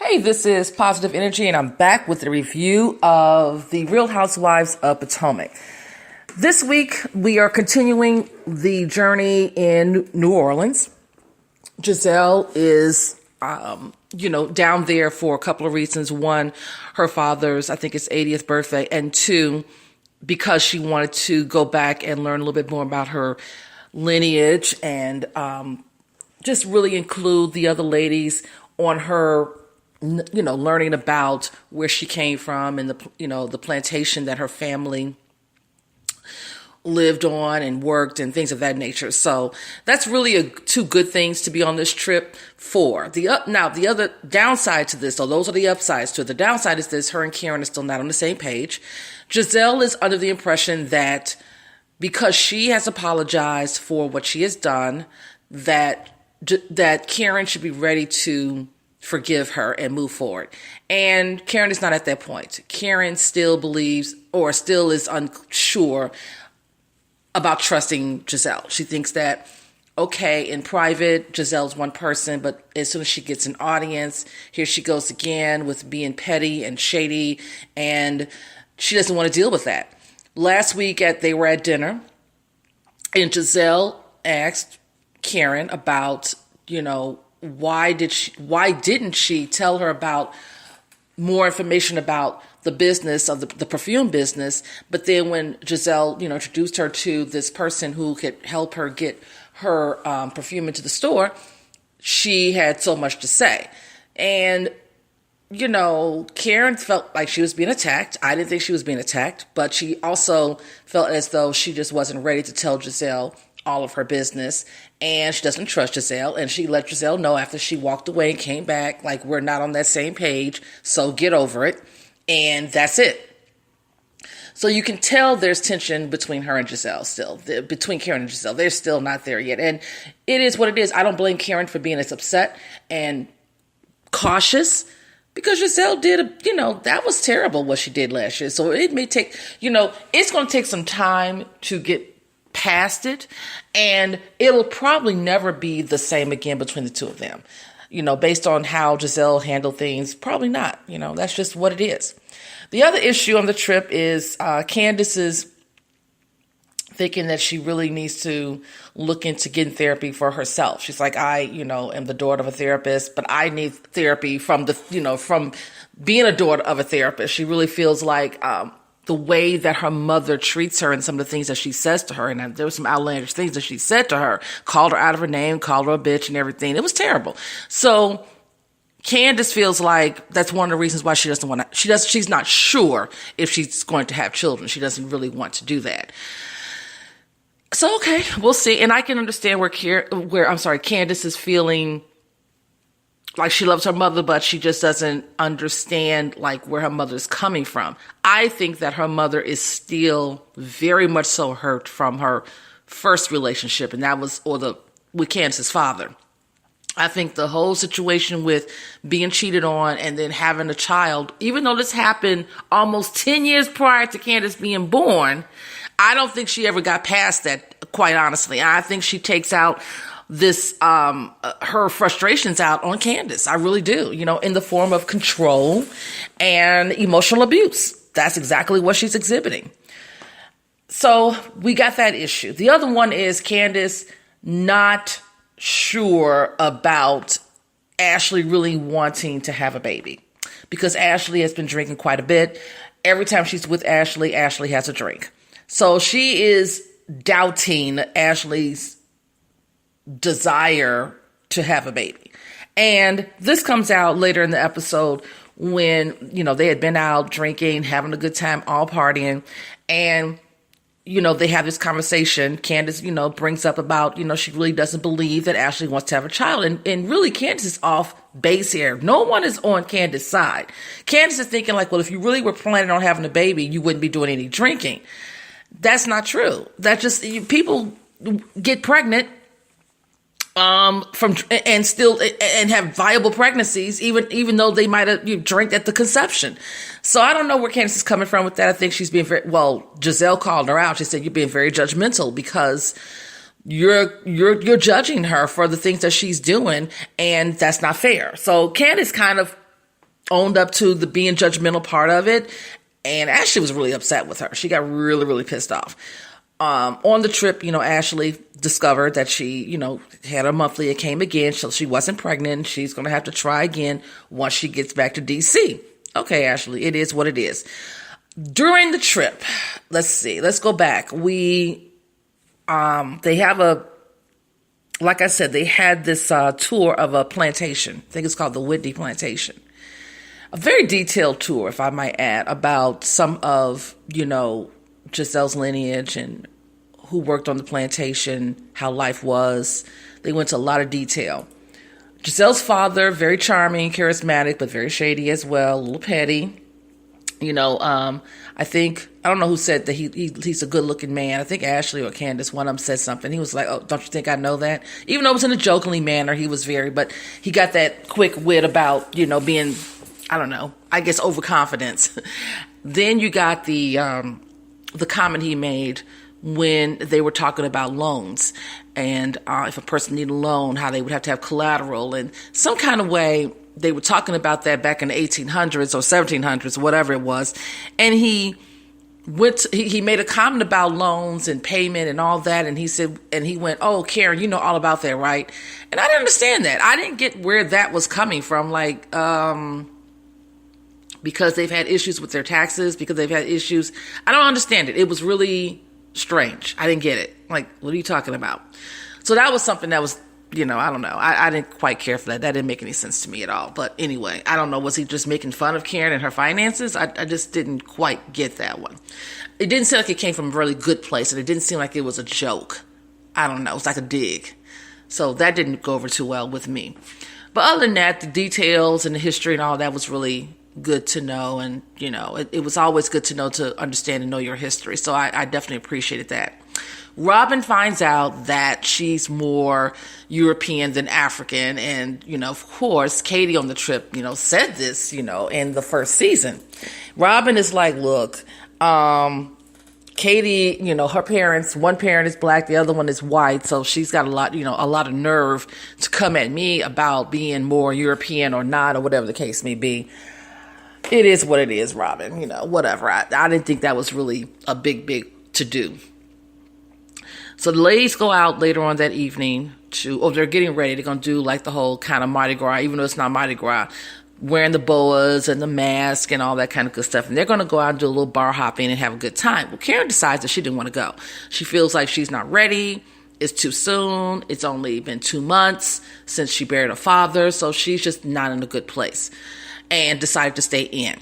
Hey, this is Positive Energy, and I'm back with a review of the Real Housewives of Potomac. This week, we are continuing the journey in New Orleans. Giselle is, down there for a couple of reasons. One, her father's, I think it's 80th birthday, and two, because she wanted to go back and learn a little bit more about her lineage and just really include the other ladies on her, learning about where she came from and the plantation that her family lived on and worked and things of that nature. So that's really two good things to be on this trip for. Now, the other downside to this, so those are the upsides to it. The downside is this: her and Karen are still not on the same page. Giselle is under the impression that because she has apologized for what she has done, that Karen should be ready to forgive her and move forward. And Karen is not at that point. Karen still believes or still is unsure about trusting Giselle. She thinks that, okay, in private, Giselle's one person, but as soon as she gets an audience, here she goes again with being petty and shady, and she doesn't want to deal with that. Last week they were at dinner, and Giselle asked Karen about, why didn't she tell her about more information about the business of the perfume business? But then when Giselle, introduced her to this person who could help her get her perfume into the store, she had so much to say. And, Karen felt like she was being attacked. I didn't think she was being attacked, but she also felt as though she just wasn't ready to tell Giselle all of her business, and she doesn't trust Giselle, and she let Giselle know after she walked away and came back, like, we're not on that same page, so get over it, and that's it. So you can tell there's tension between her and Giselle still, between Karen and Giselle. They're still not there yet, and it is what it is. I don't blame Karen for being as upset and cautious, because Giselle did, that was terrible what she did last year, so it may take, it's going to take some time to get past it, and it'll probably never be the same again between the two of them. Based on how Giselle handled things, probably not. That's just what it is. The other issue on the trip is Candace's thinking that she really needs to look into getting therapy for herself. She's like, I, am the daughter of a therapist, but I need therapy from from being a daughter of a therapist. She really feels like the way that her mother treats her and some of the things that she says to her. And there were some outlandish things that she said to her, called her out of her name, called her a bitch and everything. It was terrible. So Candace feels like that's one of the reasons why she doesn't want to, she's not sure if she's going to have children. She doesn't really want to do that. So, okay, we'll see. And I can understand where Candace is feeling like she loves her mother, but she just doesn't understand like where her mother is coming from. I think that her mother is still very much so hurt from her first relationship, and that was with Candace's father. I think the whole situation with being cheated on and then having a child, even though this happened almost 10 years prior to Candace being born, I don't think she ever got past that, quite honestly. I think she takes out her frustrations out on Candace. I really do, in the form of control and emotional abuse. That's exactly what she's exhibiting. So we got that issue. The other one is Candace not sure about Ashley really wanting to have a baby, because Ashley has been drinking quite a bit. Every time she's with Ashley, Ashley has a drink. So she is doubting Ashley's desire to have a baby. And this comes out later in the episode when, they had been out drinking, having a good time, all partying. And, they have this conversation. Candace, brings up about, she really doesn't believe that Ashley wants to have a child. And really, Candace is off base here. No one is on Candace's side. Candace is thinking like, well, if you really were planning on having a baby, you wouldn't be doing any drinking. That's not true. People get pregnant and have viable pregnancies, even though they might have drank at the conception. So I don't know where Candace is coming from with that. I think she's being Giselle called her out. She said, you're being very judgmental because you're judging her for the things that she's doing, and that's not fair. So Candace kind of owned up to the being judgmental part of it. And Ashley was really upset with her. She got really, really pissed off. On the trip, Ashley discovered that she, had a monthly. It came again. So she wasn't pregnant. She's going to have to try again once she gets back to DC. Okay, Ashley, it is what it is. During the trip, let's go back. They have like I said, they had this tour of a plantation. I think it's called the Whitney Plantation. A very detailed tour, if I might add, about some of, Giselle's lineage and who worked on the plantation, how life was. They went to a lot of detail. Giselle's father, very charming, charismatic, but very shady as well, a little petty. I don't know who said that he's a good-looking man. I think Ashley or Candace, one of them said something. He was like, oh, don't you think I know that? Even though it was in a jokingly manner, but he got that quick wit about, being, I don't know, I guess overconfidence. Then you got the comment he made when they were talking about loans and if a person needed a loan, how they would have to have collateral and some kind of way. They were talking about that back in the 1800s or 1700s, whatever it was. And he made a comment about loans and payment and all that. And he went, oh, Karen, you know all about that, right? And I didn't understand that. I didn't get where that was coming from. Like, because they've had issues with their taxes, because they've had issues. I don't understand it. It was really strange. I didn't get it. Like, what are you talking about? So that was something that was, I don't know. I didn't quite care for that. That didn't make any sense to me at all. But anyway, I don't know. Was he just making fun of Karen and her finances? I just didn't quite get that one. It didn't seem like it came from a really good place, and it didn't seem like it was a joke. I don't know. It was like a dig. So that didn't go over too well with me. But other than that, the details and the history and all that was really good to know. And, it was always good to know, to understand and know your history. So I definitely appreciated that. Robyn finds out that she's more European than African. And, of course, Katie on the trip, said this, in the first season. Robyn is like, look, Katie, her parents, one parent is black, the other one is white. So she's got a lot of nerve to come at me about being more European or not, or whatever the case may be. It is what it is, Robyn, whatever. I didn't think that was really a big to do. So the ladies go out later on that evening they're getting ready. They're going to do like the whole kind of Mardi Gras, even though it's not Mardi Gras, wearing the boas and the mask and all that kind of good stuff. And they're going to go out and do a little bar hopping and have a good time. Well, Karen decides that she didn't want to go. She feels like she's not ready. It's too soon. It's only been 2 months since she buried her father. So she's just not in a good place and decided to stay in.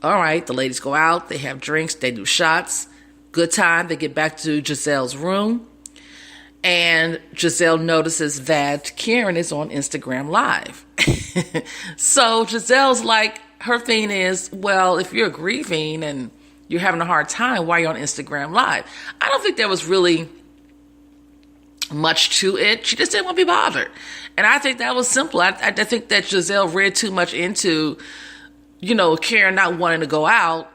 All right. The ladies go out. They have drinks. They do shots. Good time. They get back to Giselle's room. And Giselle notices that Karen is on Instagram Live. So Giselle's like, her thing is, well, if you're grieving and you're having a hard time, why are you on Instagram Live? I don't think there was really much to it. She just didn't want to be bothered. And I think that was simple. I think that Giselle read too much into, Karen not wanting to go out.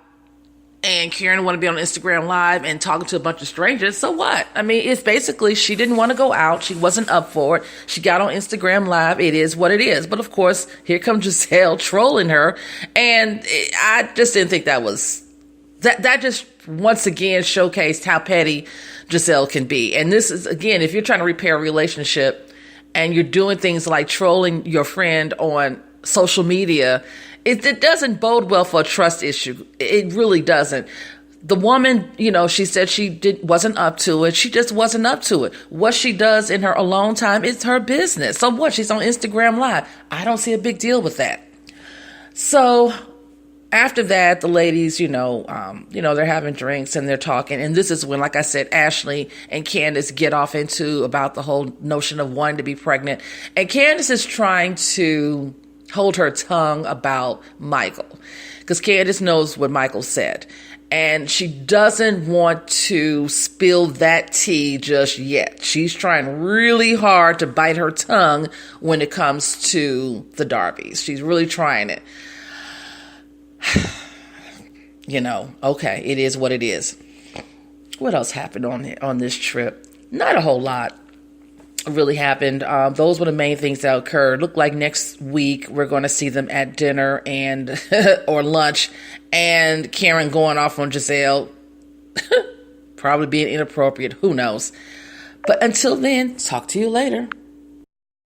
And Karen wanted to be on Instagram Live and talking to a bunch of strangers. So what? I mean, it's basically she didn't want to go out. She wasn't up for it. She got on Instagram Live. It is what it is. But of course, here comes Giselle trolling her. And I just didn't think that was... That just once again showcased how petty Giselle can be. And this is, again, if you're trying to repair a relationship and you're doing things like trolling your friend on social media... It doesn't bode well for a trust issue. It really doesn't. The woman, she said wasn't up to it. She just wasn't up to it. What she does in her alone time is her business. So what? She's on Instagram Live. I don't see a big deal with that. So after that, the ladies, they're having drinks and they're talking. And this is when, like I said, Ashley and Candace get off into about the whole notion of wanting to be pregnant. And Candace is trying to hold her tongue about Michael, because Candace knows what Michael said, and she doesn't want to spill that tea just yet. She's trying really hard to bite her tongue when it comes to the Darbys. She's really trying it. Okay, it is what it is. What else happened on this trip? Not a whole lot. really happened. Those were the main things that occurred. Looked like next week we're going to see them at dinner and or lunch, and Karen going off on Giselle, probably being inappropriate. Who knows? But until then, talk to you later.